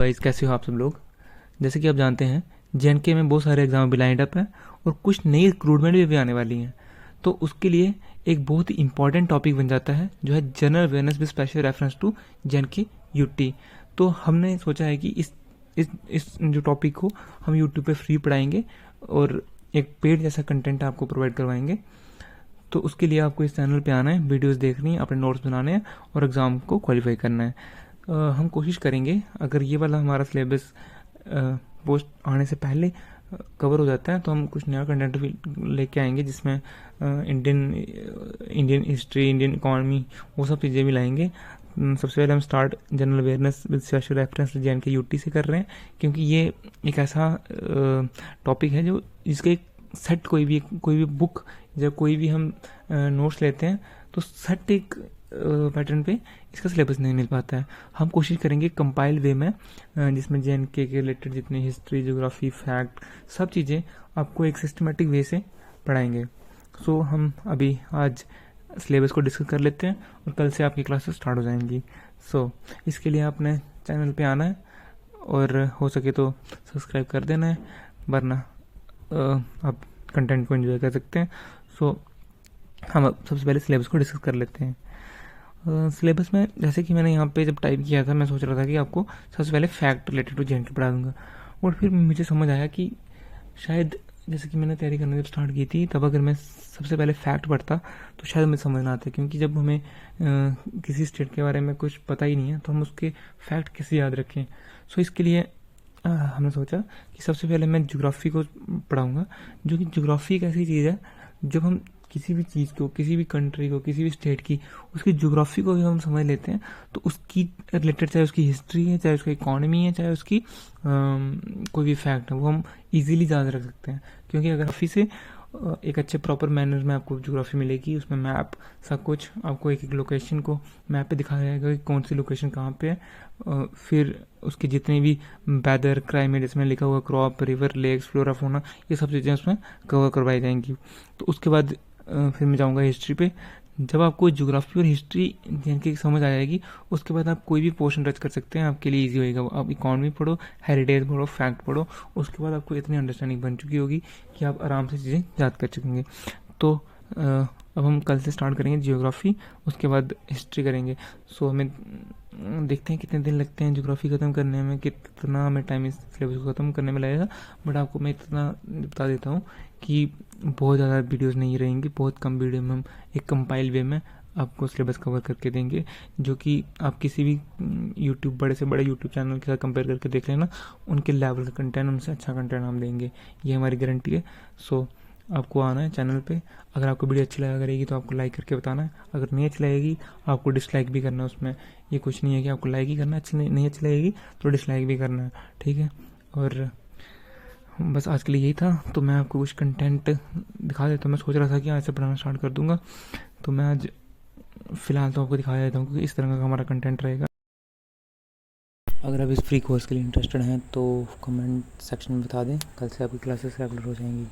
Guys, कैसे हो आप सब लोग। जैसे कि आप जानते हैं, जेएनके में बहुत सारे एग्जाम भी लाइंड अप हैं और कुछ नई रिक्रूटमेंट भी आने वाली हैं। तो उसके लिए एक बहुत ही इंपॉर्टेंट टॉपिक बन जाता है जो है general awareness with special reference to J and K UT. तो हमने सोचा है कि इस जो टॉपिक को हम यूट्यूब पे फ्री पढ़ाएंगे और एक पेड जैसा कंटेंट आपको प्रोवाइड करवाएंगे। तो उसके लिए आपको इस चैनल पे आना है, वीडियोस देखनी है, अपने नोट्स बनाने हैं और एग्ज़ाम को क्वालिफाई करना है। हम कोशिश करेंगे, अगर ये वाला हमारा सिलेबस पोस्ट आने से पहले कवर हो जाता है तो हम कुछ नया कंटेंट भी लेके आएंगे जिसमें इंडियन हिस्ट्री, इंडियन इकॉनमी, वो सब चीज़ें भी लाएंगे। सबसे पहले हम start general awareness with special reference JNK UT से कर रहे हैं, क्योंकि ये एक ऐसा टॉपिक है जो जिसके सेट कोई भी बुक जब कोई भी हम नोट्स लेते हैं तो सेट एक पैटर्न पे इसका सिलेबस नहीं मिल पाता है। हम कोशिश करेंगे कंपाइल वे में, जिसमें जेएनके के रिलेटेड जितने हिस्ट्री, ज्योग्राफी, फैक्ट, सब चीज़ें आपको एक सिस्टमेटिक वे से पढ़ाएंगे। सो हम अभी आज सिलेबस को डिस्कस कर लेते हैं और कल से आपकी क्लासेस स्टार्ट हो जाएंगी। सो इसके लिए आपने चैनल पे आना है और हो सके तो सब्सक्राइब कर देना है, वरना आप कंटेंट को एंजॉय कर सकते हैं। सो हम अब सबसे पहले सिलेबस को डिस्कस कर लेते हैं। सिलेबस में जैसे कि मैंने यहाँ पे जब टाइप किया था, मैं सोच रहा था कि आपको सबसे पहले फैक्ट रिलेटेड टू जेएनके पढ़ा दूंगा, और फिर मुझे समझ आया कि शायद जैसे कि मैंने तैयारी करना जब स्टार्ट की थी तब अगर मैं सबसे पहले फैक्ट पढ़ता तो शायद मुझे समझ ना आता, क्योंकि जब हमें किसी स्टेट के बारे में कुछ पता ही नहीं है तो हम उसके फैक्ट कैसे याद रखें। सो इसके लिए हमने सोचा कि सबसे पहले मैं ज्योग्राफी को पढ़ाऊँगा, जो कि ज्योग्राफी एक ऐसी चीज़ है जब हम किसी भी चीज़ को, किसी भी कंट्री को, किसी भी स्टेट की उसकी ज्योग्राफी को भी हम समझ लेते हैं तो उसकी रिलेटेड, चाहे उसकी हिस्ट्री है, चाहे उसकी इकॉनमी है, चाहे उसकी कोई भी फैक्ट है, वो हम इजीली याद रख सकते हैं। क्योंकि अगर काफ़ी से एक अच्छे प्रॉपर मैनर में आपको ज्योग्राफी मिलेगी, उसमें मैप सब कुछ आपको एक एक लोकेशन को मैप पे दिखाया जाएगा कि कौन सी लोकेशन कहाँ पे है। फिर उसके जितने भी वेदर, क्लाइमेट, इसमें लिखा हुआ crop, river, lakes, flora, fauna, ये सब चीज़ें उसमें कवर करवाई जाएंगी। तो उसके बाद फिर मैं जाऊँगा हिस्ट्री पे। जब आपको ज्योग्राफी और हिस्ट्री जेएनके की समझ आ जाएगी, उसके बाद आप कोई भी पोर्शन टच कर सकते हैं, आपके लिए इजी होएगा। आप इकॉनमी पढ़ो, हेरिटेज पढ़ो, फैक्ट पढ़ो, उसके बाद आपको इतनी अंडरस्टैंडिंग बन चुकी होगी कि आप आराम से चीज़ें याद कर सकेंगे। तो अब हम कल से स्टार्ट करेंगे ज्योग्राफी, उसके बाद हिस्ट्री करेंगे। सो हमें देखते हैं कितने दिन लगते हैं ज्योग्राफी ख़त्म करने में, कितना हमें टाइम इस सिलेबस को ख़त्म करने में लगेगा। बट आपको मैं इतना बता देता हूँ कि बहुत ज़्यादा वीडियोस नहीं रहेंगी, बहुत कम वीडियो में हम एक कंपाइल वे में आपको सिलेबस कवर करके देंगे, जो कि आप किसी भी यूट्यूब, बड़े से बड़े यूट्यूब चैनल के साथ कंपेयर करके देख लेना, उनके लेवल का कंटेंट, उनसे अच्छा कंटेंट हम देंगे, ये हमारी गारंटी है। सो आपको आना है चैनल पे। अगर आपको वीडियो अच्छी लगा करेगी तो आपको लाइक करके बताना है, अगर नहीं अच्छी लगेगी आपको डिसलाइक भी करना है। उसमें ये कुछ नहीं है कि आपको लाइक ही करना है, अच्छी नहीं अच्छी लगेगी तो डिसलाइक भी करना है, ठीक है। और बस आज के लिए यही था। तो मैं आपको कुछ कंटेंट दिखा देता हूँ। मैं सोच रहा था कि आज से पढ़ाना स्टार्ट कर दूंगा, तो मैं आज फ़िलहाल तो आपको दिखा देता हूँ क्योंकि इस तरह का हमारा कंटेंट रहेगा। अगर आप इस फ्री कोर्स के लिए इंटरेस्टेड हैं तो कमेंट सेक्शन में बता दें, कल से आपकी क्लासेस रेगुलर हो जाएंगी।